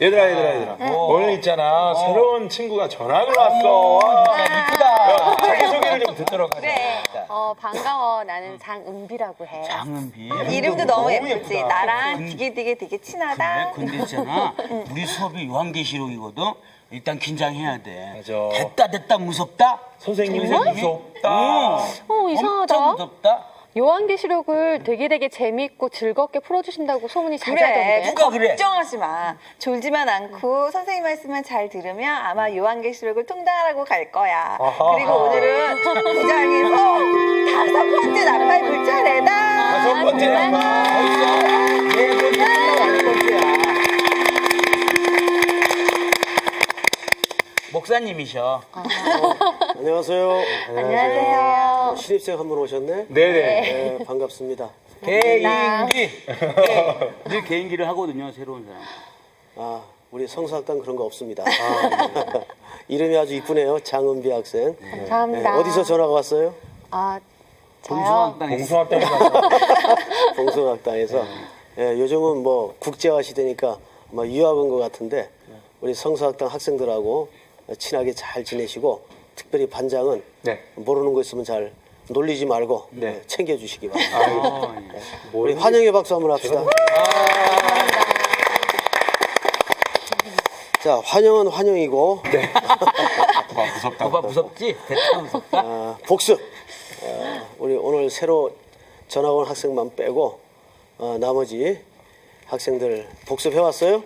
얘들아. 오늘 있잖아. 새로운 친구가 전학을 왔어. 진짜 이쁘다. 자기소개를 좀 듣도록 하자. 그래. 반가워. 나는 장은비라고 해. 장은비. 이름도 너무 너무 예쁘지. 예쁘다. 나랑 되게 친하다. 근데 있잖아. 우리 수업이 요한계시록이거든. 일단 긴장해야 돼. 맞아. 됐다 무섭다. 선생님이 무섭다. 이상하다. 엄청 무섭다. 요한계시록을 되게 재밌고 즐겁게 풀어주신다고 소문이 그래, 자자던데. 누가 그래? 걱정하지 마. 졸지만 않고 선생님 말씀만 잘 들으면 아마 요한계시록을 통달하고 갈 거야. 아하. 그리고 오늘은 부장에서 5번째 나팔 불 차례다. 5번째 나팔. 네 번째 끝나고 5번째야. 목사님이셔. 안녕하세요. 안녕하세요. 신입생 한 분 오셨네. 네네. 네, 반갑습니다. 개인기. 늘 개인기를 하거든요. 새로운 사람. 아, 우리 성수학당 그런 거 없습니다. 이름이 아주 이쁘네요. 장은비 학생. 네, 감사합니다. 어디서 전화가 왔어요? 저요? 봉숭아학당에 봉숭아학당에 갔다. 봉숭아학당에서. 예, 요즘은 뭐 국제화 시대니까 아마 유학 온 것 같은데 우리 성수학당 학생들하고 친하게 잘 지내시고 특별히 반장은 네. 모르는 거 있으면 잘 놀리지 말고 네. 챙겨주시기 바랍니다. 우리 뭘 환영의 박수 한번 합시다. 자, 환영은 환영이고 무섭다. 오빠 무섭지? 대타 무섭다? 복습. 우리 오늘 새로 전학 온 학생만 빼고 나머지 학생들 복습해 왔어요?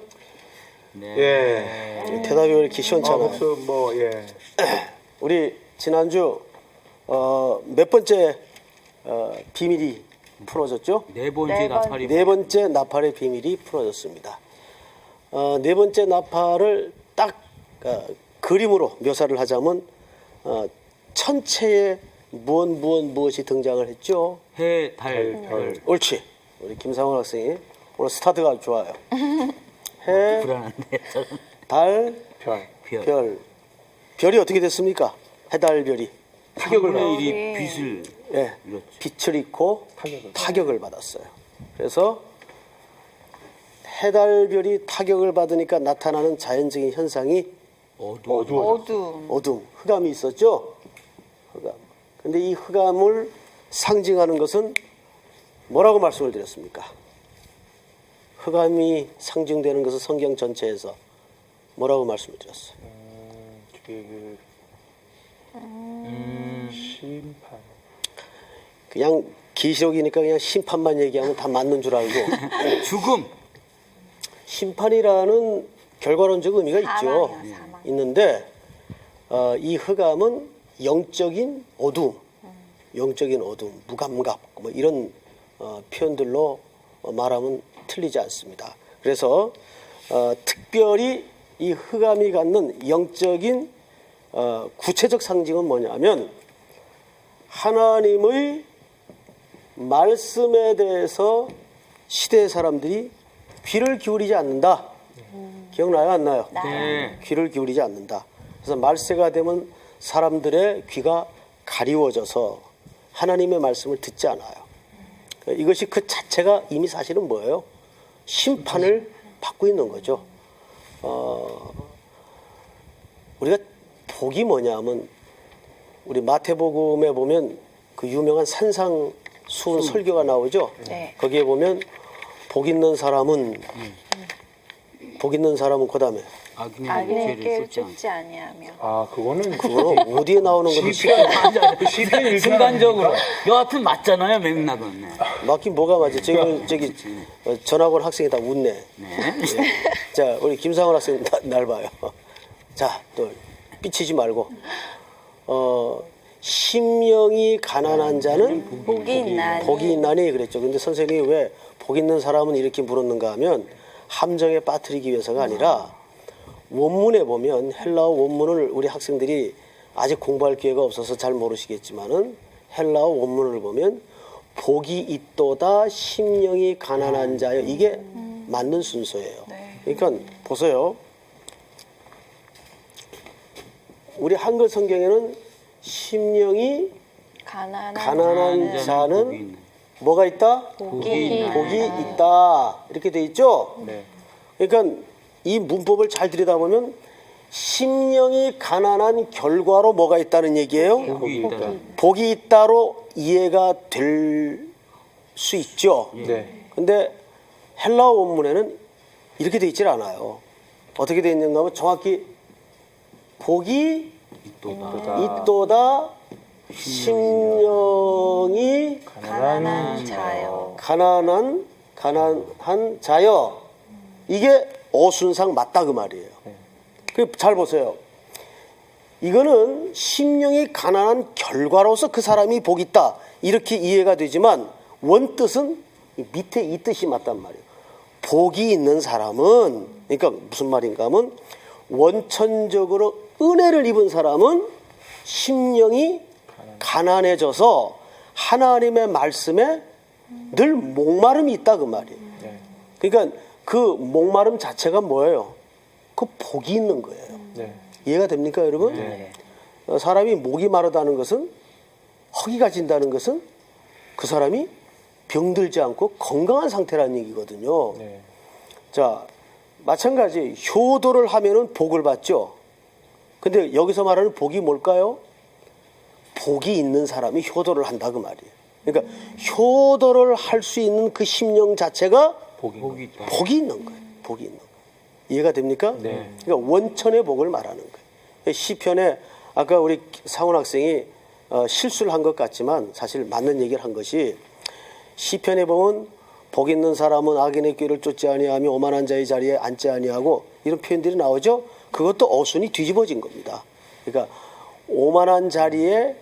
예. 대답이 왜 이렇게 시원찮아요? 복수 뭐 예. 우리 지난주 몇 번째 비밀이 풀어졌죠? 네 번째 나팔이. 네 번째 나팔의 비밀이 풀어졌습니다. 네 번째 나팔을 딱 그림으로 묘사를 하자면 천체에 무엇이 등장을 했죠? 해, 달, 별. 옳지. 우리 김상원 학생이 오늘 스타트가 아주 좋아요. 해, 불안한데. 달, 별. 별. 별이 어떻게 됐습니까? 해달별이. 타격을 분의 받았어. 일이 빛을 예, 이렇죠. 빛을 잃고 타격을 받았어요. 그래서 해달별이 타격을 받으니까 나타나는 자연적인 현상이 어둠, 흑암이 있었죠. 흑암. 근데 이 흑암을 상징하는 것은 뭐라고 말씀을 드렸습니까? 흑암이 상징되는 것은 성경 전체에서 뭐라고 말씀을 드렸어요? 심판. 그냥 기시록이니까 그냥 심판만 얘기하면 다 맞는 줄 알고 죽음. 심판이라는 결과론적 의미가 있죠. 있는데 이 흑암은 영적인 어둠, 무감각 뭐 이런 표현들로 말하면 틀리지 않습니다. 그래서 특별히 이 흑암이 갖는 영적인 구체적 상징은 뭐냐면 하나님의 말씀에 대해서 시대의 사람들이 귀를 기울이지 않는다. 기억나요? 안 나요? 네. 귀를 기울이지 않는다. 그래서 말세가 되면 사람들의 귀가 가리워져서 하나님의 말씀을 듣지 않아요. 이것이 그 자체가 이미 사실은 뭐예요? 심판을 받고 있는 거죠. 우리가 복이 뭐냐면 우리 마태복음에 보면 그 유명한 산상수훈 설교가 나오죠. 네. 거기에 보면 복 있는 사람은 그다음에 악인의 죄를 쫓지 쫓지 아니하며. 그거는 그거는 어디에 나오는 거지? 시편 않 순간적으로. 여하튼 맞잖아요, 맥락은. 네. 맞긴 뭐가 맞아? 저기 전학 온 학생이 다 웃네. 네. 자, 우리 김상원 학생 날 봐요. 자, 또 삐치지 말고 심령이 가난한 자는 복이 있나니 그랬죠. 근데 선생님이 왜 복 있는 사람은 이렇게 물었는가 하면 함정에 빠뜨리기 위해서가 아니라 원문에 보면 헬라어 원문을 우리 학생들이 아직 공부할 기회가 없어서 잘 모르시겠지만은 헬라어 원문을 보면 복이 있도다 심령이 가난한 자여 이게 맞는 순서예요. 그러니까 보세요. 우리 한글 성경에는 심령이 가난한 자는 뭐가 있다? 복이 복이 있다. 이렇게 돼 있죠? 네. 그러니까 이 문법을 잘 들여다보면 심령이 가난한 결과로 뭐가 있다는 얘기예요? 복이 있다. 복이 있다로 이해가 될 수 있죠. 네. 근데 헬라어 원문에는 이렇게 돼 있질 않아요. 어떻게 돼 있는가 하면 정확히 복이 있도다 심령이 가난한 자요. 가난한 자여. 이게 어순상 맞다 그 말이에요. 잘 보세요. 이거는 심령이 가난한 결과로서 그 사람이 복이 있다 이렇게 이해가 되지만 원뜻은 밑에 이 뜻이 맞단 말이에요. 복이 있는 사람은, 그러니까 무슨 말인가 하면 원천적으로 은혜를 입은 사람은 심령이 가난해져서 하나님의 말씀에 늘 목마름이 있다 그 말이에요. 그러니까 그 목마름 자체가 뭐예요? 그 복이 있는 거예요. 네. 이해가 됩니까 여러분? 네. 사람이 목이 마르다는 것은, 허기가 진다는 것은 그 사람이 병들지 않고 건강한 상태라는 얘기거든요. 네. 자, 마찬가지 효도를 하면은 복을 받죠. 근데 여기서 말하는 복이 뭘까요? 복이 있는 사람이 효도를 한다 그 말이에요. 그러니까 효도를 할 수 있는 그 심령 자체가 복이 있다. 복이 있는 거예요. 복이 있는 거예요. 이해가 됩니까? 네. 그러니까 원천의 복을 말하는 거예요. 시편에 아까 우리 상훈 학생이 실수를 한 것 같지만 사실 맞는 얘기를 한 것이, 시편에 보면 복 있는 사람은 악인의 꾀를 쫓지 아니하며 오만한 자의 자리에 앉지 아니하고 이런 표현들이 나오죠. 그것도 어순이 뒤집어진 겁니다. 그러니까 오만한 자리에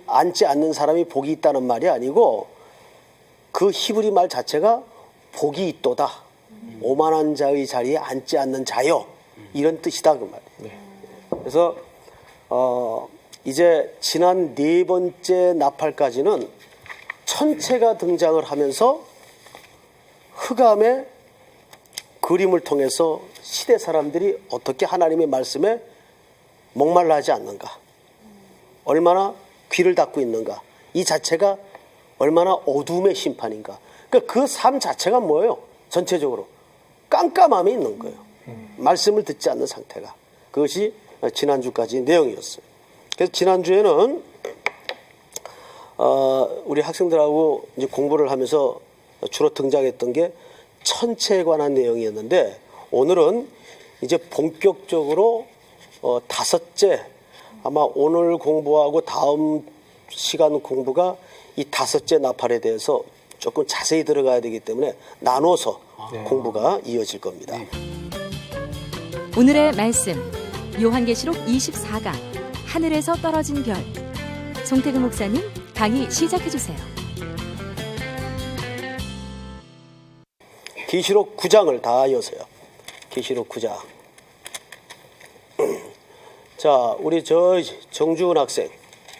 앉지 않는 사람이 복이 있다는 말이 아니고 그 히브리 말 자체가 복이 있도다. 오만한 자의 자리에 앉지 않는 자요. 이런 뜻이다 그 말이에요. 그래서 이제 지난 4번째 나팔까지는 천체가 등장을 하면서 흑암의 그림을 통해서 시대 사람들이 어떻게 하나님의 말씀에 목말라 하지 않는가, 얼마나 귀를 닫고 있는가, 이 자체가 얼마나 어둠의 심판인가. 그러니까 그 삶 자체가 뭐예요? 전체적으로 깜깜함에 있는 거예요. 말씀을 듣지 않는 상태가. 그것이 지난주까지 내용이었어요. 그래서 지난주에는 우리 학생들하고 이제 공부를 하면서 주로 등장했던 게 천체에 관한 내용이었는데, 오늘은 이제 본격적으로 5째, 아마 오늘 공부하고 다음 시간 공부가 이 5째 나팔에 대해서 조금 자세히 들어가야 되기 때문에 나눠서 공부가 이어질 겁니다. 오늘의 말씀, 요한계시록 24강 하늘에서 떨어진 별. 송태근 목사님 강의 시작해 주세요. 계시록 9장을 다 이어서요. 계시록 9장. 자, 우리 정주은 학생,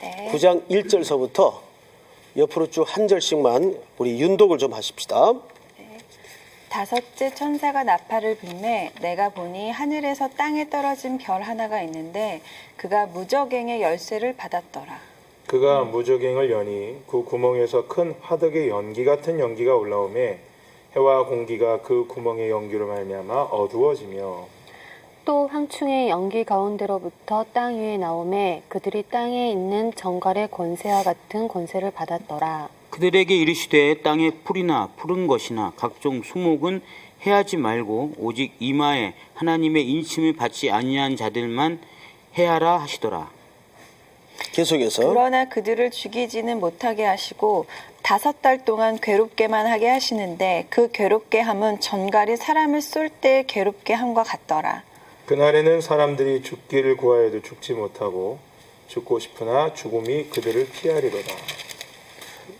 네. 9장 1절서부터 옆으로 쭉 한 절씩만 우리 윤독을 좀 하십시다. 5째 천사가 나팔을 불매 내가 보니 하늘에서 땅에 떨어진 별 하나가 있는데 그가 무저갱의 열쇠를 받았더라. 그가 무저갱을 여니 그 구멍에서 큰 화덕의 연기 같은 연기가 올라오매 해와 공기가 그 구멍의 연기로 말미암아 어두워지며, 또 황충의 연기 가운데로부터 땅 위에 나오매 그들이 땅에 있는 정갈의 권세와 같은 권세를 받았더라. 그들에게 이르시되 땅의 풀이나 푸른 것이나 각종 수목은 해하지 말고 오직 이마에 하나님의 인침을 받지 아니한 자들만 해하라 하시더라. 계속해서. 그러나 그들을 죽이지는 못하게 하시고 5달 동안 괴롭게만 하게 하시는데 그 괴롭게 함은 전갈이 사람을 쏠 때 괴롭게 함과 같더라. 그날에는 사람들이 죽기를 구하여도 죽지 못하고 죽고 싶으나 죽음이 그들을 피하리로다.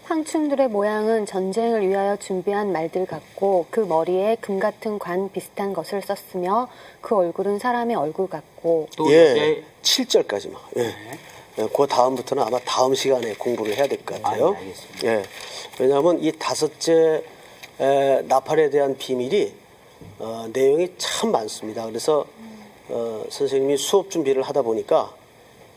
황충들의 모양은 전쟁을 위하여 준비한 말들 같고 그 머리에 금 같은 관 비슷한 것을 썼으며 그 얼굴은 사람의 얼굴 같고. 또 예, 7절까지만. 예. 그 다음부터는 아마 다음 시간에 공부를 해야 될 것 같아요. 알겠습니다. 예. 왜냐하면 이 5째 나팔에 대한 비밀이 내용이 참 많습니다. 그래서 선생님이 수업 준비를 하다 보니까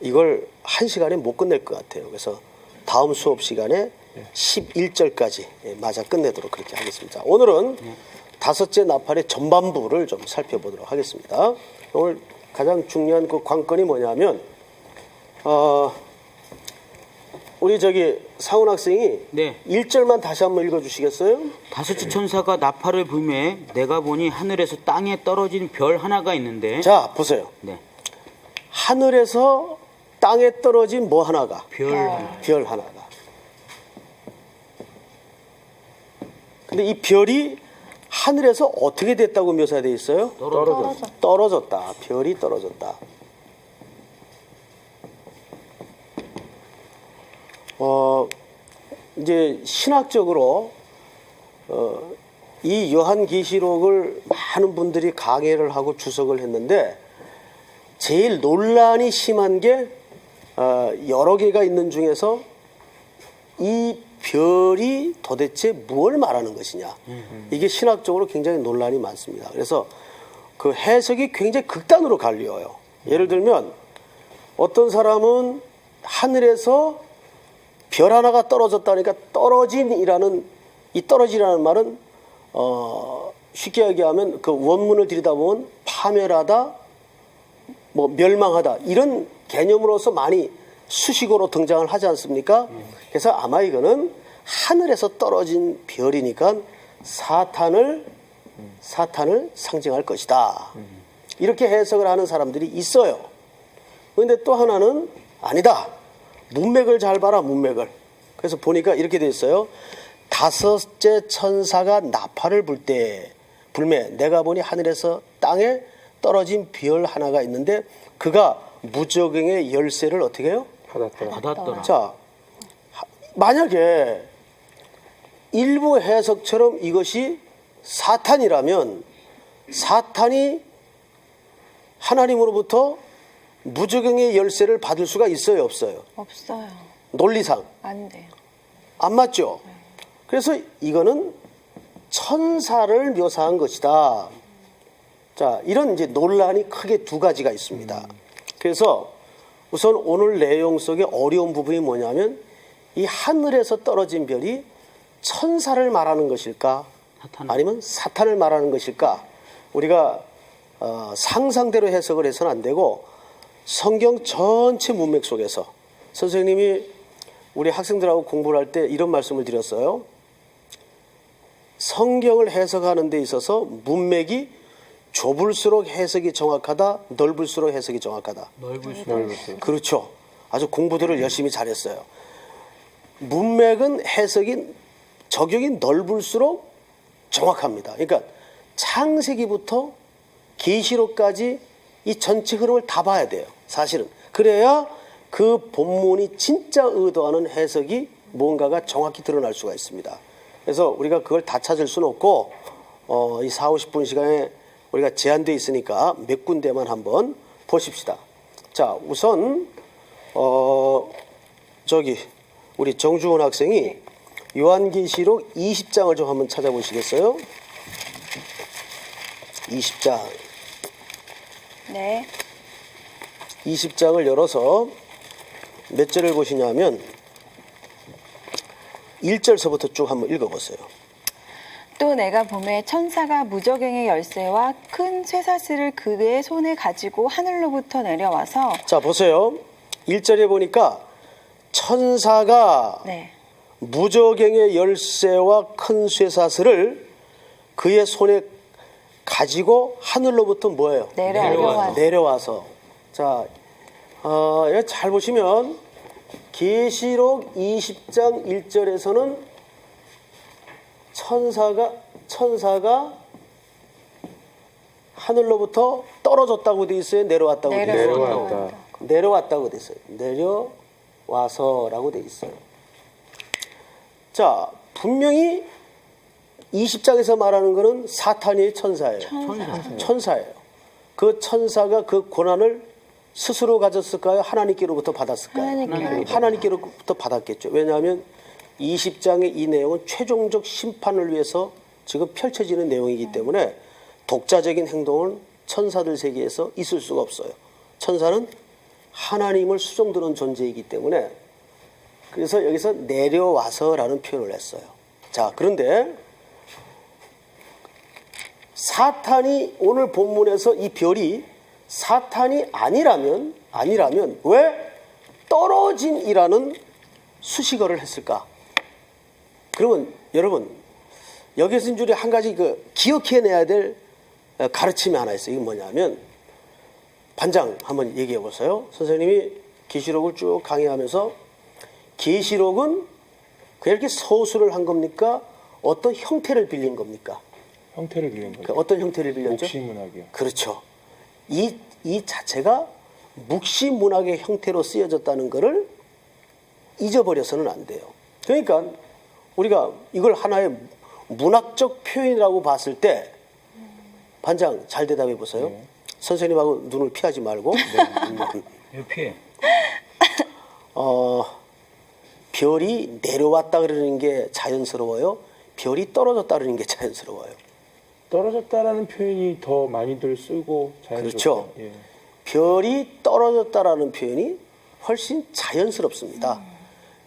이걸 1시간에 못 끝낼 것 같아요. 그래서 다음 수업 시간에 11절까지 맞아 끝내도록 그렇게 하겠습니다. 오늘은 다섯째 나팔의 전반부를 좀 살펴보도록 하겠습니다. 오늘 가장 중요한 그 관건이 뭐냐면 우리 상훈 학생이 네. 1절만 다시 한번 읽어주시겠어요? 다섯째 천사가 나팔을 불매 내가 보니 하늘에서 땅에 떨어진 별 하나가 있는데 자, 보세요. 네. 하늘에서 땅에 떨어진 뭐 하나가? 별 하나. 별 하나가. 근데 이 별이 하늘에서 어떻게 됐다고 묘사되어 있어요? 떨어졌다. 별이 떨어졌다. 이제 신학적으로 이 요한계시록을 많은 분들이 강해를 하고 주석을 했는데 제일 논란이 심한 게 여러 개가 있는 중에서 이 별이 도대체 무엇을 말하는 것이냐. 이게 신학적으로 굉장히 논란이 많습니다. 그래서 그 해석이 굉장히 극단으로 갈려요. 예를 들면 어떤 사람은 하늘에서 별 하나가 떨어졌다니까 떨어진이라는 이 떨어지라는 말은 쉽게 얘기하면 그 원문을 들여다보면 파멸하다, 뭐 멸망하다 이런 개념으로서 많이 수식어로 등장을 하지 않습니까? 그래서 아마 이거는 하늘에서 떨어진 별이니까 사탄을 상징할 것이다. 이렇게 해석을 하는 사람들이 있어요. 그런데 또 하나는 아니다. 문맥을 잘 봐라, 문맥을. 그래서 보니까 이렇게 돼 있어요. 다섯째 천사가 나팔을 불매 내가 보니 하늘에서 땅에 떨어진 별 하나가 있는데 그가 무저갱의 열쇠를 어떻게 해요? 받았더라. 자, 만약에 일부 해석처럼 이것이 사탄이라면 사탄이 하나님으로부터 무저갱의 열쇠를 받을 수가 있어요, 없어요? 없어요. 논리상 안 돼요. 안 맞죠? 그래서 이거는 천사를 묘사한 것이다. 자, 이런 이제 논란이 크게 두 가지가 있습니다. 그래서 우선 오늘 내용 속에 어려운 부분이 뭐냐면 이 하늘에서 떨어진 별이 천사를 말하는 것일까? 아니면 사탄을 말하는 것일까? 우리가 상상대로 해석을 해서는 안 되고 성경 전체 문맥 속에서 선생님이 우리 학생들하고 공부를 할 때 이런 말씀을 드렸어요. 성경을 해석하는 데 있어서 문맥이 좁을수록 해석이 정확하다, 넓을수록 해석이 정확하다. 넓을수록. 그렇죠. 아주 공부들을 열심히 잘했어요. 문맥은 해석이 적용이 넓을수록 정확합니다. 그러니까 창세기부터 계시록까지 이 전체 흐름을 다 봐야 돼요. 사실은. 그래야 그 본문이 진짜 의도하는 해석이 뭔가가 정확히 드러날 수가 있습니다. 그래서 우리가 그걸 다 찾을 수는 없고 이 4, 50분 시간에 우리가 제한되어 있으니까 몇 군데만 한번 보십시다. 자, 우선 우리 정주원 학생이 요한계시록 20장을 좀 한번 찾아보시겠어요? 20장. 네. 20장을 열어서 몇 절을 보시냐면 1절서부터 쭉 한번 읽어보세요. 또 내가 보매 천사가 무저갱의 열쇠와 큰 쇠사슬을 그의 손에 가지고 하늘로부터 내려와서 자, 보세요. 1절에 보니까 천사가 네. 무저갱의 열쇠와 큰 쇠사슬을 그의 손에 가지고 하늘로부터 뭐예요? 내려와서. 자, 여기 잘 보시면 계시록 20장 1절에서는 천사가 하늘로부터 떨어졌다고 돼 있어요? 내려왔다고 돼 있어요? 내려왔다고 돼 있어요. 내려와서라고 돼 있어요. 자, 분명히 20장에서 말하는 것은 사탄이 천사예요. 천사예요. 그 천사가 그 권한을 스스로 가졌을까요? 하나님께로부터 받았을까요? 하나님께로부터 받았겠죠. 왜냐하면 20장의 이 내용은 최종적 심판을 위해서 지금 펼쳐지는 내용이기 때문에 독자적인 행동은 천사들 세계에서 있을 수가 없어요. 천사는 하나님을 수종드는 존재이기 때문에 그래서 여기서 내려와서라는 표현을 했어요. 자, 그런데 사탄이 오늘 본문에서 이 별이 사탄이 아니라면 왜 떨어진이라는 수식어를 했을까? 그러면 여러분 여기서 이제 한 가지 기억해내야 될 가르침이 하나 있어요. 이게 뭐냐면 반장 한번 얘기해 보세요. 선생님이 계시록을 쭉 강의하면서 계시록은 그냥 이렇게 서술을 한 겁니까? 어떤 형태를 빌린 겁니까? 형태를 빌린 거죠. 어떤 형태를 빌렸죠? 묵시문학이요. 그렇죠. 이 자체가 묵시문학의 형태로 쓰여졌다는 것을 잊어버려서는 안 돼요. 그러니까 우리가 이걸 하나의 문학적 표현이라고 봤을 때 반장 잘 대답해 보세요. 네. 선생님하고 눈을 피하지 말고. 옆에 별이 내려왔다 그러는 게 자연스러워요. 별이 떨어졌다 그러는 게 자연스러워요. 떨어졌다라는 표현이 더 많이들 쓰고 자연스럽죠. 그렇죠. 예. 별이 떨어졌다라는 표현이 훨씬 자연스럽습니다.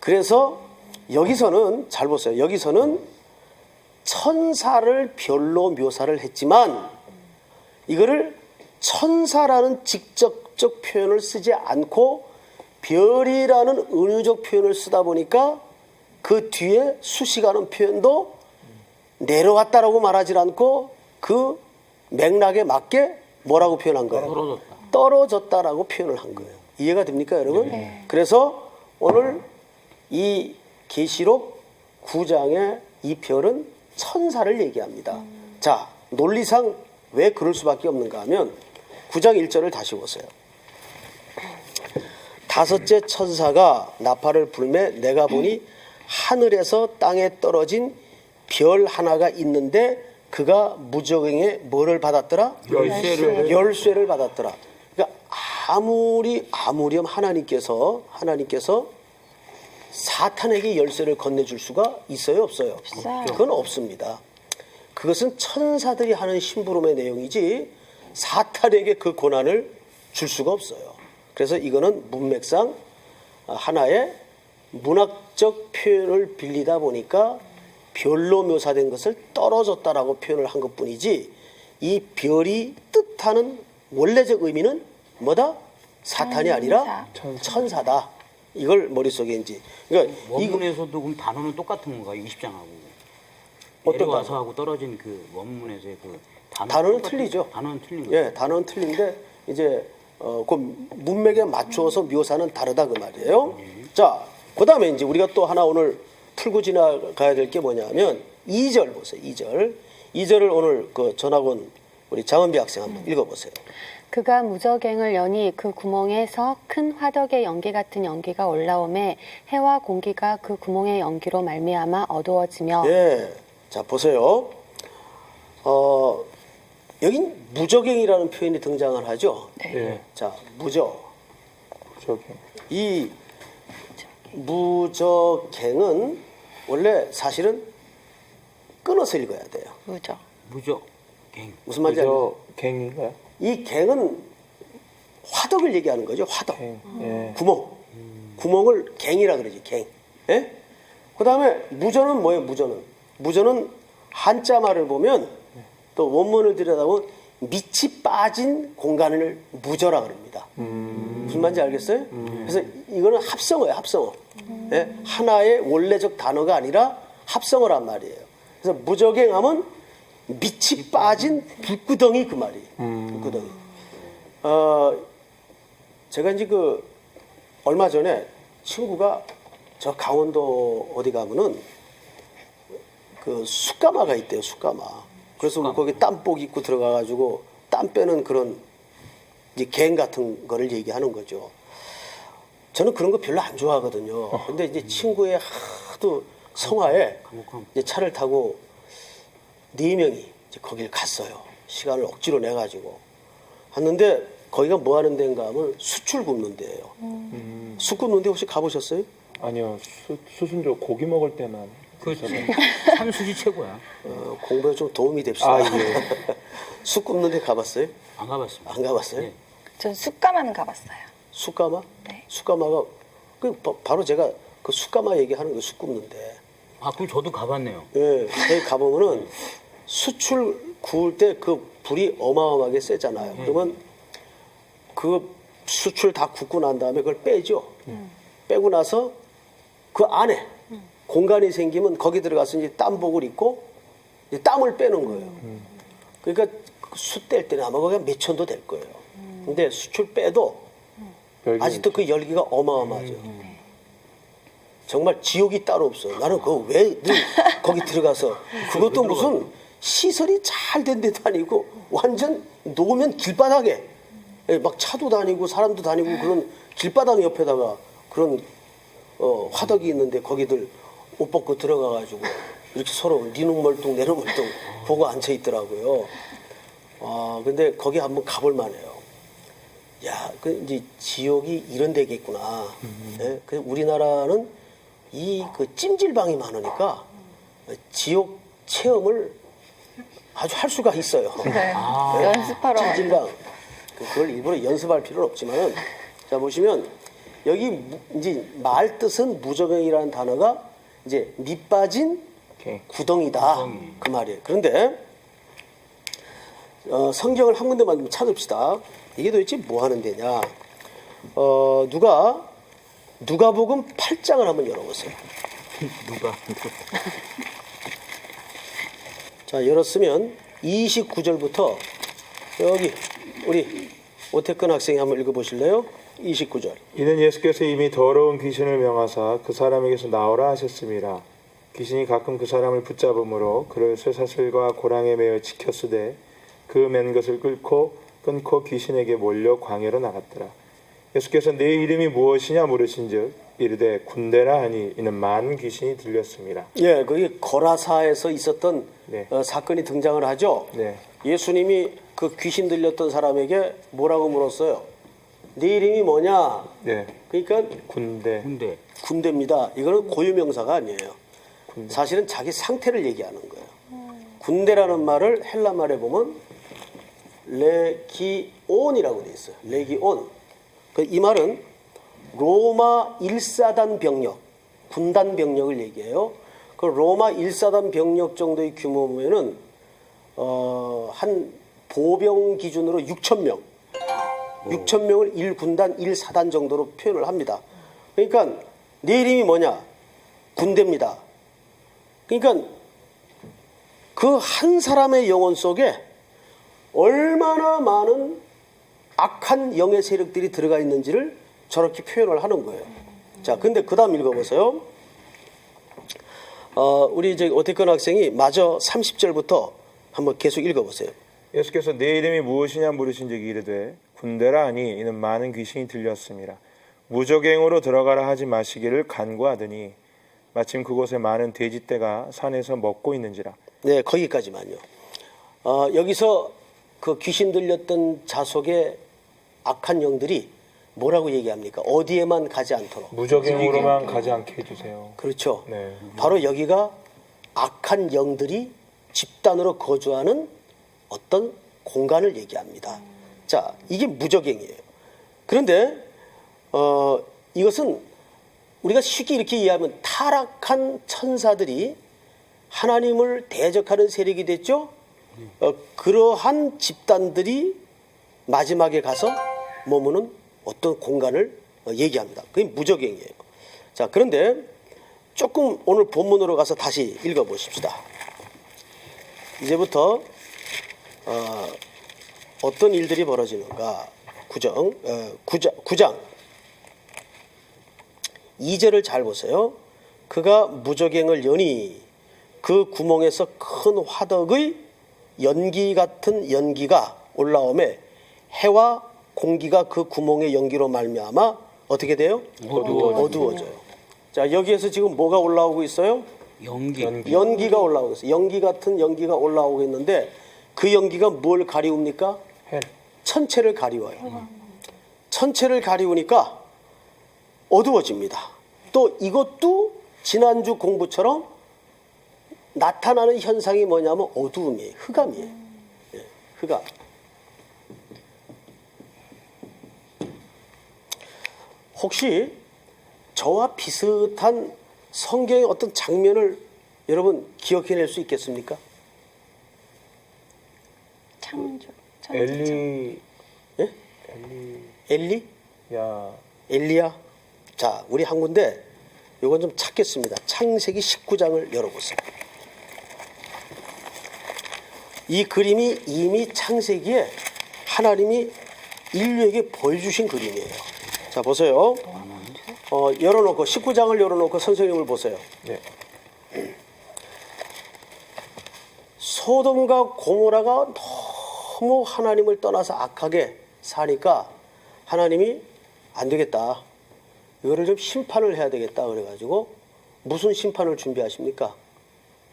그래서 여기서는 잘 보세요. 여기서는 천사를 별로 묘사를 했지만 이거를 천사라는 직접적 표현을 쓰지 않고 별이라는 은유적 표현을 쓰다 보니까 그 뒤에 수식하는 표현도 내려왔다라고 말하지 않고 그 맥락에 맞게 뭐라고 표현한 거예요? 떨어졌다라고 표현을 한 거예요. 이해가 됩니까, 여러분? 네. 그래서 오늘 이 계시록 9장의 이 별은 천사를 얘기합니다. 자, 논리상 왜 그럴 수밖에 없는가 하면 9장 1절을 다시 보세요. 다섯째 천사가 나팔을 불매 내가 보니 하늘에서 땅에 떨어진 별 하나가 있는데 그가 무저갱에 뭐를 받았더라? 열쇠를 받았더라. 그러니까 아무렴 하나님께서 사탄에게 열쇠를 건네줄 수가 있어요, 없어요? 없어요. 그건 없습니다. 그것은 천사들이 하는 심부름의 내용이지 사탄에게 그 권한을 줄 수가 없어요. 그래서 이거는 문맥상 하나의 문학적 표현을 빌리다 보니까 별로 묘사된 것을 떨어졌다라고 표현을 한 것뿐이지 이 별이 뜻하는 원래적 의미는 뭐다? 사탄이 아니라 천사다. 이걸 머릿속에 이제 그러니까 원문에서도 그럼 단어는 똑같은 건가요? 20장하고 어떤 내려와서 단어? 하고 떨어진 그 원문에서의 그 단어는 틀리죠. 단어는 틀린 거죠. 예, 단어는 틀린데 이제 그 문맥에 맞추어서 묘사는 다르다 그 말이에요. 자, 그다음에 이제 우리가 또 하나 오늘 풀고 지나가야 될 게 뭐냐면 2절 보세요. 2절을 오늘 그 전학원 우리 장은비 학생 한번 읽어보세요. 그가 무저갱을 여니 그 구멍에서 큰 화덕의 연기 같은 연기가 올라오매 해와 공기가 그 구멍의 연기로 말미암아 어두워지며 예, 자 보세요. 여긴 무저갱이라는 표현이 등장을 하죠. 예. 자, 무저. 저기 이 무저갱은 원래 사실은 끊어서 읽어야 돼요. 무저 갱. 무슨 말인지 알죠? 갱인가요? 이 갱은 화덕을 얘기하는 거죠. 화덕. 갱. 예. 구멍. 구멍을 갱이라 그러지. 갱. 예? 그다음에 무저는 뭐예요? 무저는 한자말을 보면 또 원문을 들여다보면 밑이 빠진 공간을 무저라 그럽니다. 무슨 말인지 알겠어요? 그래서 이거는 합성어예요. 합성어. 예? 하나의 원래적 단어가 아니라 합성어란 말이에요. 그래서 무저갱하면 밑이 빠진 불구덩이 그 말이에요. 불구덩이. 제가 이제 얼마 전에 친구가 저 강원도 어디 가면은 그 숯가마가 있대요. 숯가마. 그래서 거기 땀복 입고 들어가가지고 땀 빼는 그런 이제 갱 같은 거를 얘기하는 거죠. 저는 그런 거 별로 안 좋아하거든요. 근데 이제 친구의 하도 성화에 이제 차를 타고 4명이 이제 거길 갔어요. 시간을 억지로 내가지고 갔는데 거기가 뭐 하는 데인가 하면 수출 굽는 데예요. 숯 굽는 데 혹시 가보셨어요? 아니요. 수순조 고기 먹을 때만. 그렇지. 산수지 최고야. 공부에 좀 도움이 됩시다. 아, 예. 숯 굽는 데 가봤어요? 안 가봤습니다. 안 가봤어요? 네. 전 숯가마는 가봤어요. 숯가마? 네. 숯가마가 바로 제가 그 숯가마 얘기하는 거 숯 굽는데 아, 그럼 저도 가봤네요. 예, 거기 가보면은 수출 구울 때 그 불이 어마어마하게 세잖아요. 그러면 그 수출 다 굽고 난 다음에 그걸 빼죠. 빼고 나서 그 안에 공간이 생기면 거기 들어가서 이제 땀복을 입고 이제 땀을 빼는 거예요. 그러니까 숯 뗄 때는 아마 거기 몇 천도 될 거예요. 근데 수출 빼도 아직도 그 열기가 어마어마하죠. 정말 지옥이 따로 없어. 나는 그거 왜 늘 거기 들어가서 그것도 무슨 시설이 잘 된 데도 아니고 완전 놓으면 길바닥에 막 차도 다니고 사람도 다니고 그런 길바닥 옆에다가 그런 화덕이 있는데 거기들 옷 벗고 들어가가지고 이렇게 서로 니눈 멀뚱 내눈 멀뚱 보고 앉아 있더라고요. 근데 거기 한번 가볼 만해요. 야, 그 이제 지옥이 이런 데겠구나. 예? 그 우리나라는 이 그 찜질방이 많으니까 지옥 체험을 아주 할 수가 있어요. 네. 연습하러 찜질방. 그걸 일부러 연습할 필요는 없지만은 자 보시면 여기 이제 말 뜻은 무저갱이라는 단어가 이제 밑빠진 오케이. 구덩이다 그 말이에요. 그런데 성경을 한 군데만 좀 찾읍시다. 이게 도대체 뭐 하는 데냐? 누가복음 8장을 한번 열어보세요. 누가 자, 열었으면 29절부터 여기 우리 오태근 학생이 한번 읽어보실래요? 29절. 이는 예수께서 이미 더러운 귀신을 명하사 그 사람에게서 나오라 하셨습니다. 귀신이 가끔 그 사람을 붙잡음으로 그를 쇠사슬과 고랑에 매어 지켰으되 그 맨 것을 끊고 귀신에게 몰려 광야로 나갔더라. 예수께서 내 이름이 무엇이냐 물으신즉 이르되 군대라 하니 이는 많은 귀신이 들렸습니다. 예, 거기 거라사에서 있었던 네. 사건이 등장을 하죠. 네. 예수님이 그 귀신 들렸던 사람에게 뭐라고 물었어요? 네 이름이 뭐냐? 네. 그러니까 군대. 군대 군대입니다. 이거는 고유명사가 아니에요. 사실은 자기 상태를 얘기하는 거예요. 군대라는 말을 헬라 말에 보면 레기온이라고 돼 있어요. 레기온. 이 말은 로마 1사단 병력, 군단 병력을 얘기해요. 그 로마 1사단 병력 정도의 규모면은 한 보병 기준으로 6,000명, 6,000명을 1군단 1사단 정도로 표현을 합니다. 그러니까 내 이름이 뭐냐? 군대입니다. 그러니까 그 한 사람의 영혼 속에 얼마나 많은 악한 영의 세력들이 들어가 있는지를 저렇게 표현을 하는 거예요. 자, 근데 그 다음 읽어보세요. 우리 오태근 학생이 마저 30절부터 한번 계속 읽어보세요. 예수께서 내 이름이 무엇이냐 물으신즉 이르되 군대라 하니 이는 많은 귀신이 들렸습니다. 무저갱으로 들어가라 하지 마시기를 간구하더니 마침 그곳에 많은 돼지떼가 산에서 먹고 있는지라. 네, 거기까지만요. 여기서 그 귀신 들렸던 자속의 악한 영들이 뭐라고 얘기합니까? 어디에만 가지 않도록. 무저갱으로만 가지 않게 해주세요. 그렇죠. 네. 바로 여기가 악한 영들이 집단으로 거주하는 어떤 공간을 얘기합니다. 자, 이게 무저갱이에요. 그런데 이것은 우리가 쉽게 이렇게 이해하면 타락한 천사들이 하나님을 대적하는 세력이 됐죠. 그러한 집단들이 마지막에 가서 머무는 어떤 공간을 얘기합니다. 그게 무저갱이에요. 자, 그런데 조금 오늘 본문으로 가서 다시 읽어보십시다. 이제부터 어떤 일들이 벌어지는가. 9장 2절을 잘 보세요. 그가 무저갱을 여니 그 구멍에서 큰 화덕의 연기 같은 연기가 올라오매 해와 공기가 그 구멍의 연기로 말미암아 어떻게 돼요? 어두워져요. 자, 여기에서 지금 뭐가 올라오고 있어요? 연기가 올라오고 있어요. 연기 같은 연기가 올라오고 있는데 그 연기가 뭘 가리웁니까? 천체를 가리워요. 천체를 가리우니까 어두워집니다. 또 이것도 지난주 공부처럼 나타나는 현상이 뭐냐면 어두움이에요. 흑암이에요. 예, 흑암. 혹시 저와 비슷한 성경의 어떤 장면을 여러분 기억해낼 수 있겠습니까? 엘리 예? 엘리 엘리? 엘리야? 자, 우리 한 군데 이건 좀 찾겠습니다. 창세기 19장을 열어보세요. 이 그림이 이미 창세기에 하나님이 인류에게 보여주신 그림이에요. 자, 보세요. 열어놓고 19장을 열어놓고 선생님을 보세요. 네. 소돔과 고모라가 너무 하나님을 떠나서 악하게 사니까 하나님이 안 되겠다. 이거를 좀 심판을 해야 되겠다. 그래가지고 무슨 심판을 준비하십니까?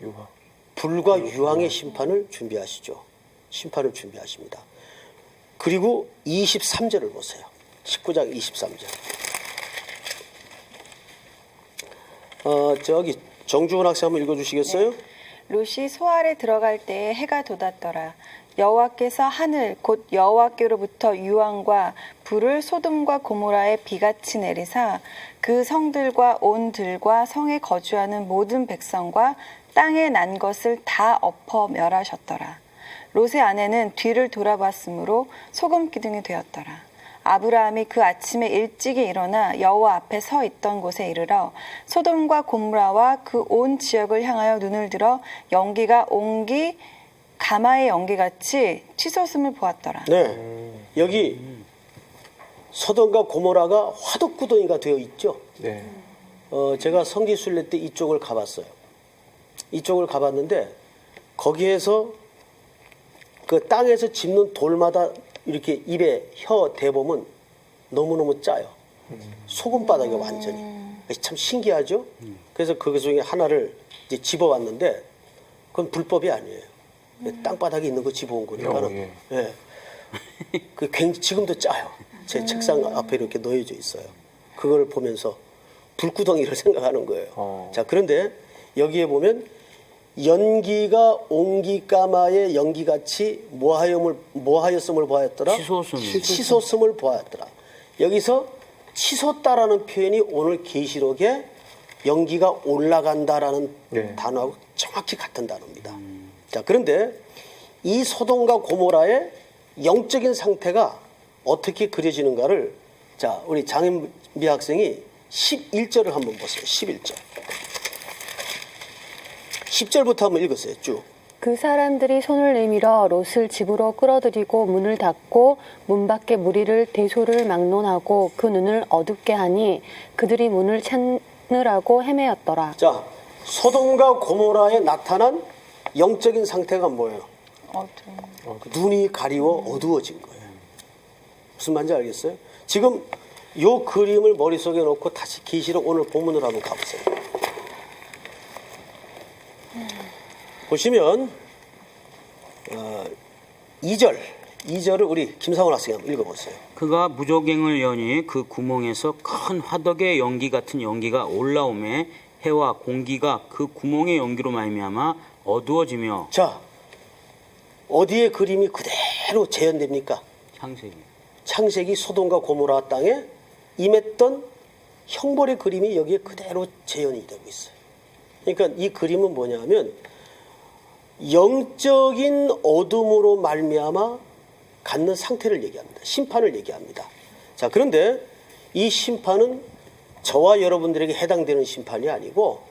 유화. 불과 유황의 심판을 준비하시죠. 심판을 준비하십니다. 그리고 23절을 보세요. 19장 23절. 저기 정주원 학생 한번 읽어주시겠어요? 네. 롯이 소알에 들어갈 때에 해가 돋았더라. 여호와께서 하늘 곧 여호와께로부터 유황과 불을 소돔과 고모라에 비같이 내리사 그 성들과 온 들과 성에 거주하는 모든 백성과 땅에 난 것을 다 엎어 멸하셨더라. 롯의 아내는 뒤를 돌아봤으므로 소금 기둥이 되었더라. 아브라함이 그 아침에 일찍이 일어나 여호와 앞에 서 있던 곳에 이르러 소돔과 고모라와 그 온 지역을 향하여 눈을 들어 연기가 옹기 가마의 연기같이 치솟음을 보았더라. 네. 여기 소돔과 고모라가 화덕구덩이가 되어 있죠. 네. 제가 성지순례 때 이쪽을 가봤어요. 이쪽을 가봤는데 거기에서 그 땅에서 짚는 돌마다 이렇게 입에 혀 대보면 너무너무 짜요. 소금바닥이 완전히. 참 신기하죠. 그래서 그 중에 하나를 이제 집어왔는데 그건 불법이 아니에요. 땅바닥에 있는 거 집어온 거니까는. 예. 그 지금도 짜요. 제 책상 앞에 이렇게 놓여져 있어요. 그걸 보면서 불구덩이를 생각하는 거예요. 자, 그런데 여기에 보면 연기가 옹기까마의 연기같이 뭐하였음을 보았더라? 치솟음을 보았더라. 여기서 치솟다라는 표현이 오늘 계시록에 연기가 올라간다라는 단어하고 정확히 같은 단어입니다. 자, 그런데 이 소돔과 고모라의 영적인 상태가 어떻게 그려지는가를 자, 우리 장인비 학생이 11절을 한번 보세요. 11절. 10절부터 한번 읽으세요. 쭉. 그 사람들이 손을 내밀어 롯을 집으로 끌어들이고 문을 닫고 문 밖에 무리를 대소를 막론하고 그 눈을 어둡게 하니 그들이 문을 찾느라고 헤매었더라. 자, 소돔과 고모라에 나타난 영적인 상태가 뭐예요? 눈이 가리워 어두워진 거예요. 무슨 말인지 알겠어요? 지금 요 그림을 머릿속에 놓고 다시 계시록 오늘 본문으로 한번 가보세요. 보시면 2절을 우리 김상훈 학생이 한번 읽어보세요. 그가 무조갱을 여니 그 구멍에서 큰 화덕의 연기 같은 연기가 올라오매 해와 공기가 그 구멍의 연기로 말미암아 어두워지며. 자, 어디에 그림이 그대로 재현됩니까? 창세기 소돔과 고모라 땅에 임했던 형벌의 그림이 여기에 그대로 재현이 되고 있어요. 그러니까 이 그림은 뭐냐면 영적인 어둠으로 말미암아 갖는 상태를 얘기합니다. 심판을 얘기합니다. 자, 그런데 이 심판은 저와 여러분들에게 해당되는 심판이 아니고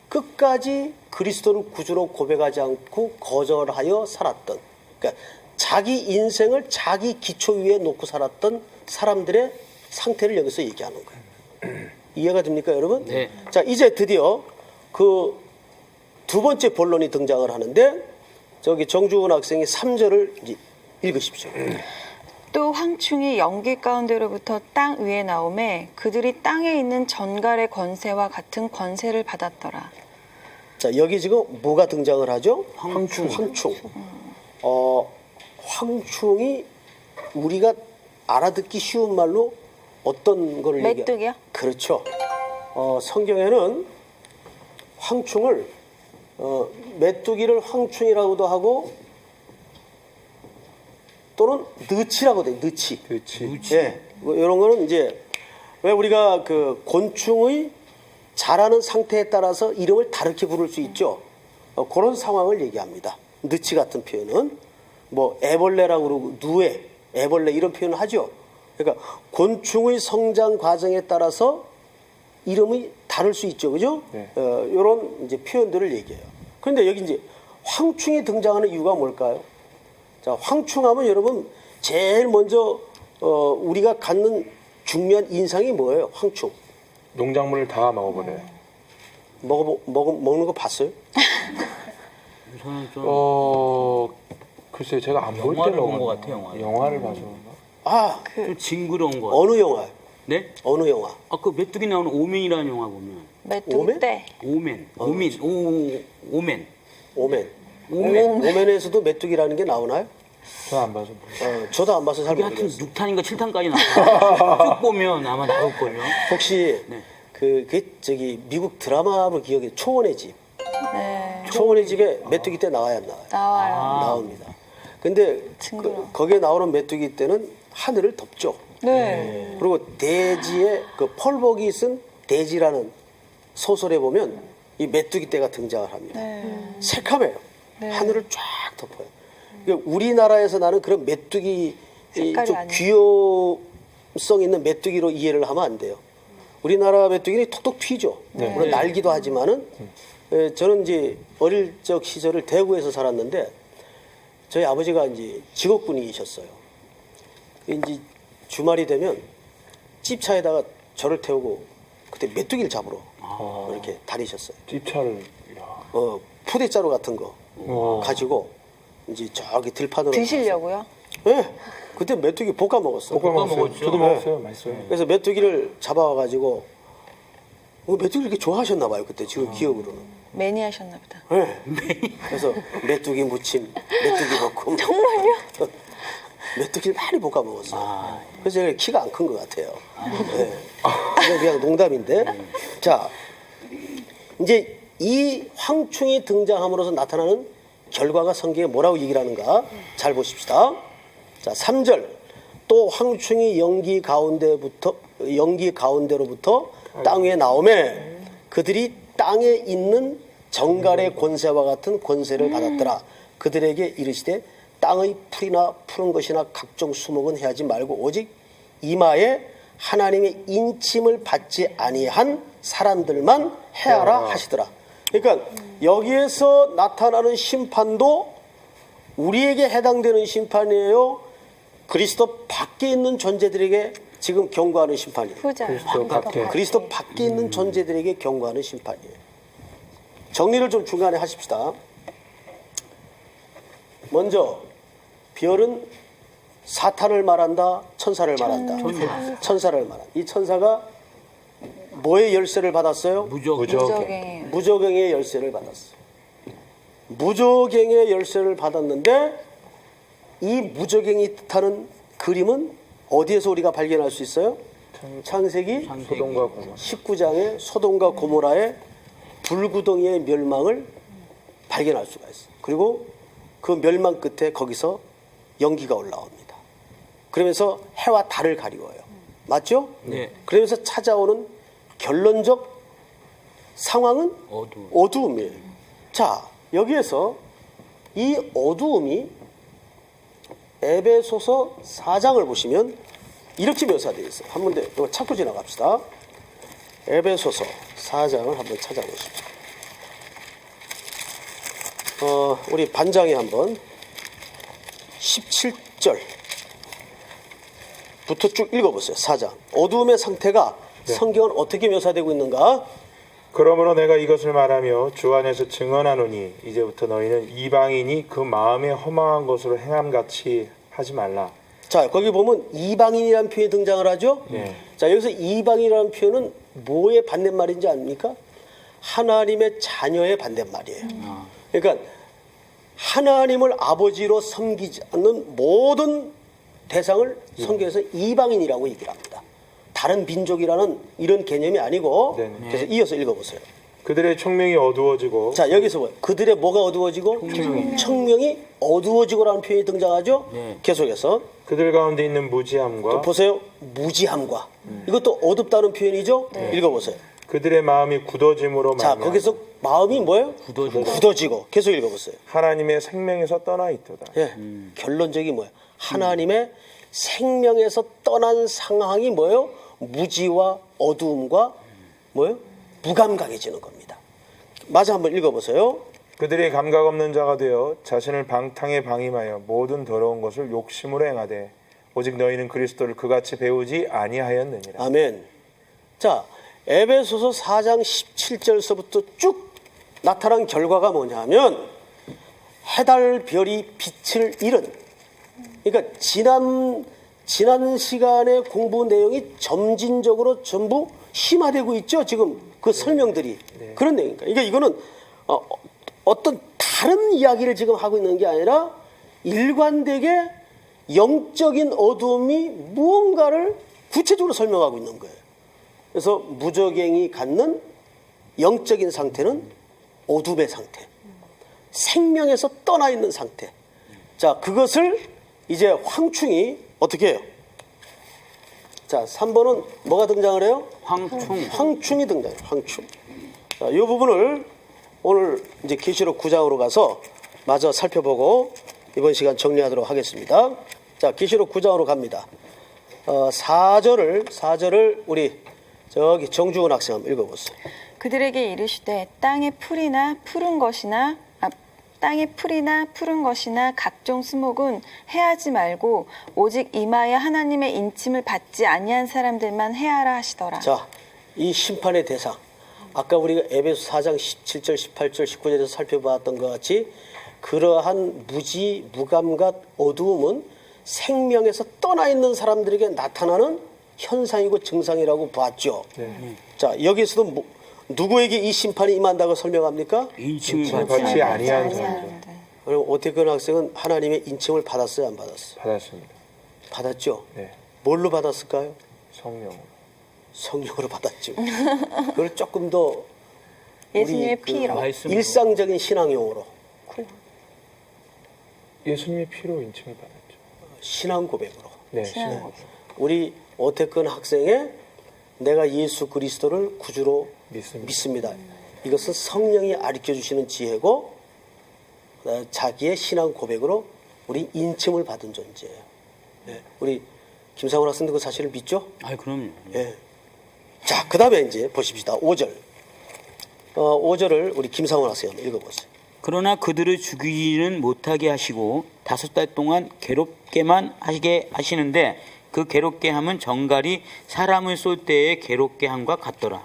끝까지 그리스도를 구주로 고백하지 않고 거절하여 살았던, 그러니까 자기 인생을 자기 기초 위에 놓고 살았던 사람들의 상태를 여기서 얘기하는 거예요. 이해가 됩니까, 여러분? 네. 자, 이제 드디어 그 두 번째 본론이 등장을 하는데 저기 정주훈 학생이 3절을 이제 읽으십시오. 또 황충이 연기 가운데로부터 땅 위에 나오매 그들이 땅에 있는 전갈의 권세와 같은 권세를 받았더라. 자, 여기 지금 뭐가 등장을 하죠? 황충. 황충이 우리가 알아듣기 쉬운 말로 어떤 거를 메뚜기요? 그렇죠. 성경에는 황충을 메뚜기를 황충이라고도 하고 또는 느치라고도 해요. 느치. 예, 이런 거는 이제 왜 우리가 그 곤충의 자라는 상태에 따라서 이름을 다르게 부를 수 있죠. 그런 상황을 얘기합니다. 느치 같은 표현은. 뭐 애벌레라고 그러고 누에, 애벌레 이런 표현을 하죠. 그러니까 곤충의 성장 과정에 따라서 이름이 다를 수 있죠, 그죠? 네. 이런 이제 표현들을 얘기해요. 그런데 여기 이제 황충이 등장하는 이유가 뭘까요? 자, 황충하면 여러분 제일 먼저 우리가 갖는 중요한 인상이 뭐예요? 황충. 농작물을 다 먹어버려요. 먹는 거 봤어요? 저는 좀 글쎄요, 제가 안 볼 영화를 때는 본것 같아요, 영화를. 영화를 봐서. 아, 좀 징그러운 거 같아요. 어느 영화? 네? 어느 영화? 아까 메뚜기 나오는 오맨이라는 영화 보면 메뚜기 오멘? 때 오맨. 오멘. 오멘에서도 메뚜기라는 게 나오나요? 저는 안 봐서 모르겠어요. 저도 안 봐서 잘 그게 하여튼 모르겠어요. 6탄인가 7탄까지 나와요. 쭉 보면 아마 나올걸요. 혹시 네. 저기 미국 드라마로 기억해 초원의 집. 네, 초원의 집에 메뚜기 때 나와야 안 나와요? 나와요. 나옵니다. 근데 징그러워. 거기에 나오는 메뚜기 때는 하늘을 덮죠. 네. 그리고 대지에 그 펄벅이 쓴 대지라는 소설에 보면 이 메뚜기 떼가 등장을 합니다. 네. 새카매요. 네. 하늘을 쫙 덮어요. 그러니까 우리나라에서 나는 그런 메뚜기 색깔이 좀 아니에요. 귀여성 있는 메뚜기로 이해를 하면 안 돼요. 우리나라 메뚜기는 톡톡 튀죠. 물론 날기도 하지만은 저는 이제 어릴 적 시절을 대구에서 살았는데 저희 아버지가 이제 직업군이셨어요. 이제 주말이 되면 찝차에다가 저를 태우고 그때 메뚜기를 잡으러 이렇게 다니셨어요. 찝차를. 푸대자루 같은 거 가지고 이제 저기 들판으로 드시려고요? 네. 그때 메뚜기 볶아 먹었어요. 볶아 먹었어요. 먹었죠. 저도 먹었어요. 맛있어요. 그래서 메뚜기를 잡아와가지고 메뚜기를 이렇게 좋아하셨나 봐요. 그때 지금 기억으로는. 매니아셨나 보다. 네. 그래서 메뚜기 무침, 메뚜기 볶음. 정말요? 메뚜기를 많이 볶아 먹었어요. 그래서 제가 키가 안 큰 것 같아요. 네. 그냥 농담인데. 자, 이제 이 황충이 등장함으로써 나타나는 결과가 성경에 뭐라고 얘기를 하는가 잘 보십시다. 자, 3절. 또 황충이 연기 가운데로부터 땅 위에 나오매 그들이 땅에 있는 정갈의 권세와 같은 권세를 받았더라. 그들에게 이르시되 땅의 풀이나 푸른 것이나 각종 수목은 해하지 말고 오직 이마에 하나님의 인침을 받지 아니한 사람들만 해하라 하시더라. 그러니까 여기에서 나타나는 심판도 우리에게 해당되는 심판이에요. 그리스도 밖에 있는 존재들에게 지금 경고하는 심판이에요. 후자. 그리스도 밖에 있는 존재들에게 경고하는 심판이에요. 정리를 좀 중간에 하십시다. 먼저 별은 사탄을 말한다, 천사를 말한다. 천사를 말한다. 이 천사가 뭐의 열쇠를 받았어요? 무적행이에요. 무적행의 열쇠를 받았어요. 무적행의 열쇠를 받았는데 이 무적행이 뜻하는 그림은 어디에서 우리가 발견할 수 있어요? 창세기 소돔과 고모라. 19장의 소돔과 고모라의 불구덩이의 멸망을 발견할 수가 있어요. 그리고 그 멸망 끝에 거기서 연기가 올라옵니다. 그러면서 해와 달을 가리워요. 맞죠? 네. 그러면서 찾아오는 결론적 상황은 어두움이에요. 자, 여기에서 이 어두움이 에베소서 4장을 보시면 이렇게 묘사되어 있어요. 한번 더 이거 찾고 지나갑시다. 에베소서 4장을 한번 찾아보십시오. 우리 반장이 한번 17절부터 쭉 읽어보세요. 4장. 어두움의 상태가 성경은 어떻게 묘사되고 있는가? 그러므로 내가 이것을 말하며 주 안에서 증언하노니 이제부터 너희는 이방인이 그 마음에 허망한 것으로 행함같이 하지 말라. 자, 거기 보면 이방인이라는 표현이 등장을 하죠. 네. 자, 여기서 이방인이라는 표현은 뭐의 반대말인지 아닙니까? 하나님의 자녀의 반대말이에요. 그러니까 하나님을 아버지로 섬기지 않는 모든 대상을 성경에서 이방인이라고 얘기를 합니다. 다른 민족이라는 이런 개념이 아니고. 네네. 그래서 이어서 읽어보세요. 그들의 총명이 어두워지고 자, 여기서 뭐예요? 그들의 뭐가 어두워지고? 청명이 어두워지고라는 표현이 등장하죠. 네. 계속해서 그들 가운데 있는 또 무지함과 보세요. 무지함과. 이것도 어둡다는 표현이죠. 읽어보세요. 그들의 마음이 굳어짐으로 자, 말미암아 거기서 마음이 뭐예요? 굳어지고. 계속 읽어보세요. 하나님의 생명에서 떠나 있도다. 예, 결론적이 뭐예요? 하나님의 생명에서 떠난 상황이 뭐예요? 무지와 어두움과 뭐예요? 무감각해지는 겁니다. 마저 한번 읽어보세요. 그들이 감각 없는 자가 되어 자신을 방탕에 방임하여 모든 더러운 것을 욕심으로 행하되 오직 너희는 그리스도를 그같이 배우지 아니하였느니라. 아멘. 자, 에베소서 4장 17절서부터 쭉 나타난 결과가 뭐냐면 해달 별이 빛을 잃은, 그러니까 지난 시간의 공부 내용이 점진적으로 전부 심화되고 있죠. 지금 그 설명들이 그런 내용이니까. 그러니까 이거는 어떤 다른 이야기를 지금 하고 있는 게 아니라 일관되게 영적인 어두움이 무언가를 구체적으로 설명하고 있는 거예요. 그래서 무적행이 갖는 영적인 상태는 어둠의 상태, 생명에서 떠나 있는 상태. 자, 그것을 이제 황충이 어떻게 해요? 자, 3번은 뭐가 등장을 해요? 황충이 등장해요. 황충. 자, 이 부분을 오늘 이제 계시록 9장으로 가서 마저 살펴보고 이번 시간 정리하도록 하겠습니다. 자, 계시록 9장으로 갑니다. 4절을 우리 저기 정주원 학생 한번 읽어보세요. 그들에게 이르시되 땅의 풀이나 푸른 것이나 각종 수목은 해하지 말고 오직 이마에 하나님의 인침을 받지 아니한 사람들만 해하라 하시더라. 자, 이 심판의 대상, 아까 우리가 에베소 4장 17절, 18절, 19절에서 살펴봤던 것 같이 그러한 무지, 무감각, 어두움은 생명에서 떠나 있는 사람들에게 나타나는 현상이고 증상이라고 봤죠. 자, 여기서도 누구에게 이 심판이 임한다고 설명합니까? 인침을 받지 아니한 사람. 그럼 오태근 학생은 하나님의 인침을 받았어요, 안 받았어요? 받았습니다. 받았죠. 네, 뭘로 받았을까요? 성령. 성령으로 받았죠. 그걸 조금 더 예수님의 우리 피로. 일상적인 신앙 용어로 예수님의 피로 인침을 받았죠. 신앙 고백으로. 네, 신앙 신앙. 우리 오태근 학생의 내가 예수 그리스도를 구주로 믿습니다. 이것은 성령이 가르쳐 주시는 지혜고 자기의 신앙 고백으로 우리 인침을 받은 존재예요. 네. 우리 김상훈 학생도 그 사실을 믿죠? 아, 그럼요. 예. 자, 그 다음에 이제 보십시다. 5절. 5절을 우리 김상훈 학생 한번 읽어보세요. 그러나 그들을 죽이지는 못하게 하시고 5달 동안 괴롭게만 하시게 하시는데 그 괴롭게 함은 정갈이 사람을 쏠 때의 괴롭게 함과 같더라.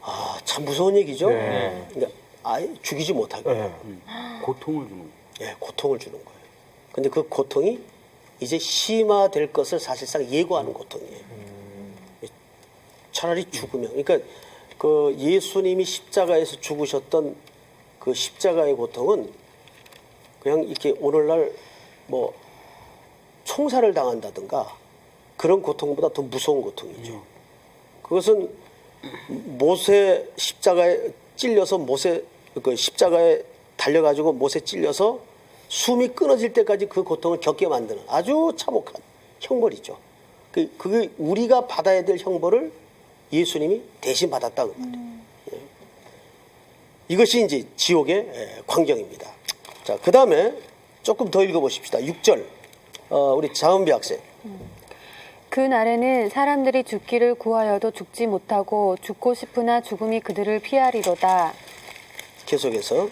아, 참 무서운 얘기죠? 네. 그러니까 아예 죽이지 못하게. 네. 고통을 주는 거예요. 예, 고통을 주는 거예요. 근데 그 고통이 이제 심화될 것을 사실상 예고하는 고통이에요. 차라리 죽으면, 그러니까 그 예수님이 십자가에서 죽으셨던 그 십자가의 고통은 그냥 이렇게 오늘날 뭐 총살을 당한다든가 그런 고통보다 더 무서운 고통이죠. 그것은 못에 십자가에 찔려서 그 십자가에 달려가지고 못에 찔려서 숨이 끊어질 때까지 그 고통을 겪게 만드는 아주 참혹한 형벌이죠. 그게 우리가 받아야 될 형벌을 예수님이 대신 받았다는 말이에요. 이것이 이제 지옥의 광경입니다. 자, 그 다음에 조금 더 읽어보십시다. 6절. 우리 장은비 학생. 그 날에는 사람들이 죽기를 구하여도 죽지 못하고 죽고 싶으나 죽음이 그들을 피하리로다. 계속해서.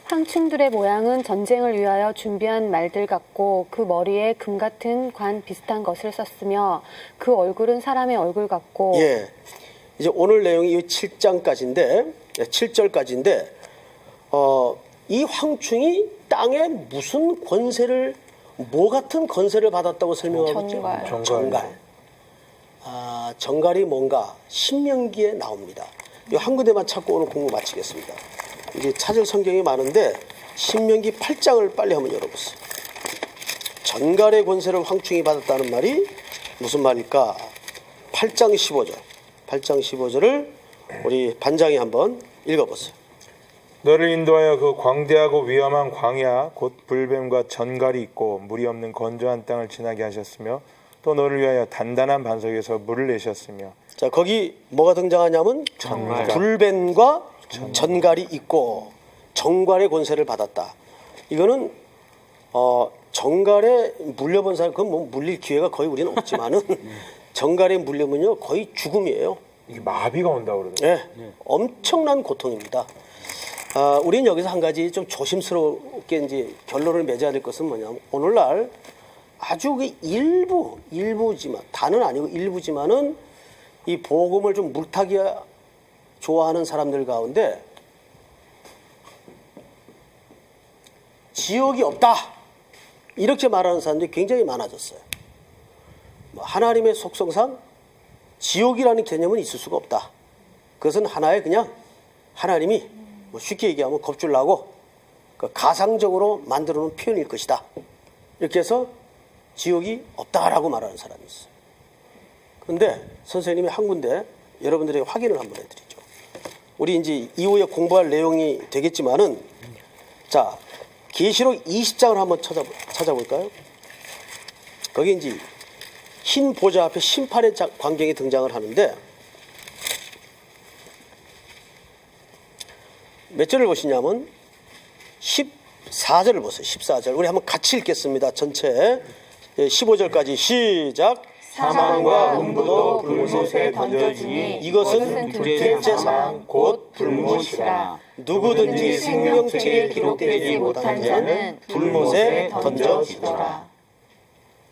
황충들의 모양은 전쟁을 위하여 준비한 말들 같고 그 머리에 금 같은 관 비슷한 것을 썼으며 그 얼굴은 사람의 얼굴 같고. 예. 이제 오늘 내용이 7장까지인데 7절까지인데 이 황충이 땅에 무슨 권세를 뭐 같은 권세를 받았다고 설명하고 있죠? 정갈. 아, 정갈이 뭔가 신명기에 나옵니다. 이 한 군데만 찾고 오늘 공부 마치겠습니다. 이제 찾을 성경이 많은데 신명기 8장을 빨리 한번 열어보세요. 정갈의 권세를 황충이 받았다는 말이 무슨 말일까? 8장 15절. 8장 15절을 우리 반장이 한번 읽어보세요. 너를 인도하여 그 광대하고 위험한 광야 곧 불뱀과 전갈이 있고 물이 없는 건조한 땅을 지나게 하셨으며 또 너를 위하여 단단한 반석에서 물을 내셨으며 자, 거기 뭐가 등장하냐면 전갈. 불뱀과 전갈이 있고 정갈의 권세를 받았다. 이거는 정갈에 물려본 사람, 그건 뭐 물릴 기회가 거의 우리는 없지만은 정갈에 물려면요 거의 죽음이에요. 이게 마비가 온다고 그러더라고요. 네, 엄청난 고통입니다. 우리는 여기서 한 가지 좀 조심스럽게 이제 결론을 맺어야 될 것은 뭐냐면 오늘날 아주 그 일부지만 다는 아니고 일부지만은 이 복음을 좀 물타기 좋아하는 사람들 가운데 지옥이 없다 이렇게 말하는 사람들이 굉장히 많아졌어요. 하나님의 속성상 지옥이라는 개념은 있을 수가 없다. 그것은 하나의 그냥 하나님이 쉽게 얘기하면 겁줄 나고 가상적으로 만들어 놓은 표현일 것이다. 이렇게 해서 지옥이 없다라고 말하는 사람이 있어요. 그런데 선생님이 한 군데 여러분들에게 확인을 한번 해드리죠. 우리 이제 이후에 공부할 내용이 되겠지만은 자, 계시록 20장을 한번 찾아볼까요? 거기 이제 흰 보좌 앞에 심판의 광경이 등장을 하는데 몇 절을 보시냐면 14절을 보세요. 14절. 우리 한번 같이 읽겠습니다. 전체 15절까지 시작. 사망과 음부도 불못에 던져지니 이것은 둘째 사망 곧 불못이라. 누구든지 생명책에 기록되지 못한 자는 불못에 던져지더라.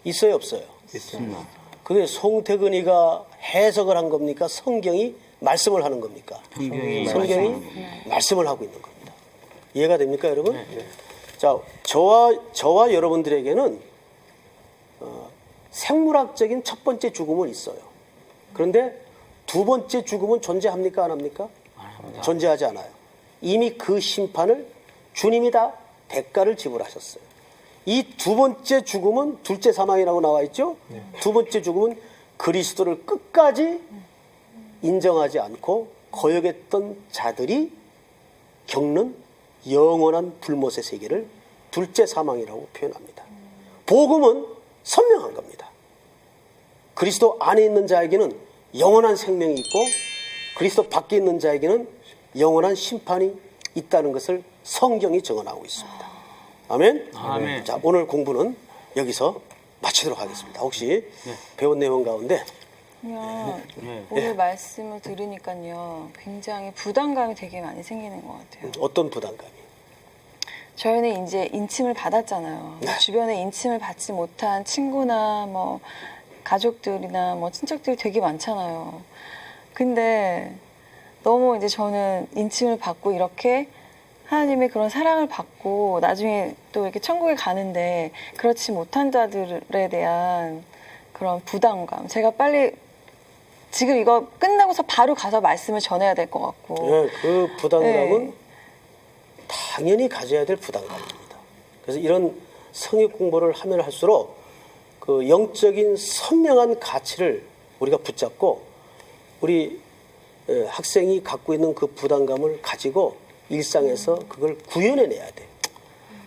있어요, 없어요? 있습니다. 그게 송태근이가 해석을 한 겁니까? 성경이 말씀을 하는 겁니까? 성경이 말씀을 하고 있는 겁니다. 이해가 됩니까, 여러분? 네. 자, 저와 여러분들에게는 생물학적인 첫 번째 죽음은 있어요. 그런데 두 번째 죽음은 존재합니까, 안 합니까? 존재하지 않아요. 이미 그 심판을 주님이 다 대가를 지불하셨어요. 이 두 번째 죽음은 둘째 사망이라고 나와 있죠. 두 번째 죽음은 그리스도를 끝까지 인정하지 않고 거역했던 자들이 겪는 영원한 불못의 세계를 둘째 사망이라고 표현합니다. 복음은 선명한 겁니다. 그리스도 안에 있는 자에게는 영원한 생명이 있고 그리스도 밖에 있는 자에게는 영원한 심판이 있다는 것을 성경이 증언하고 있습니다. 아멘? 아멘. 자, 오늘 공부는 여기서 마치도록 하겠습니다. 혹시 배운 내용 가운데 그냥 오늘 말씀을 들으니까요 굉장히 부담감이 되게 많이 생기는 것 같아요. 어떤 부담감이? 저희는 이제 인침을 받았잖아요. 주변에 인침을 받지 못한 친구나 뭐 가족들이나 뭐 친척들이 되게 많잖아요. 근데 너무 이제 저는 인침을 받고 이렇게 하나님의 그런 사랑을 받고 나중에 또 이렇게 천국에 가는데 그렇지 못한 자들에 대한 그런 부담감. 제가 빨리 지금 이거 끝나고서 바로 가서 말씀을 전해야 될 것 같고. 네, 그 부담감은 네. 당연히 가져야 될 부담감입니다. 그래서 이런 성역 공부를 하면 할수록 그 영적인 선명한 가치를 우리가 붙잡고 우리 학생이 갖고 있는 그 부담감을 가지고 일상에서 그걸 구현해내야 돼.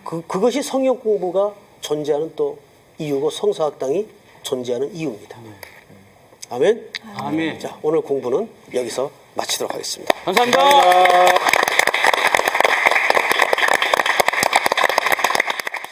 그것이 성역 공부가 존재하는 또 이유고 성서학당이 존재하는 이유입니다. 아멘. 아멘. 자, 오늘 공부는 여기서 마치도록 하겠습니다. 감사합니다.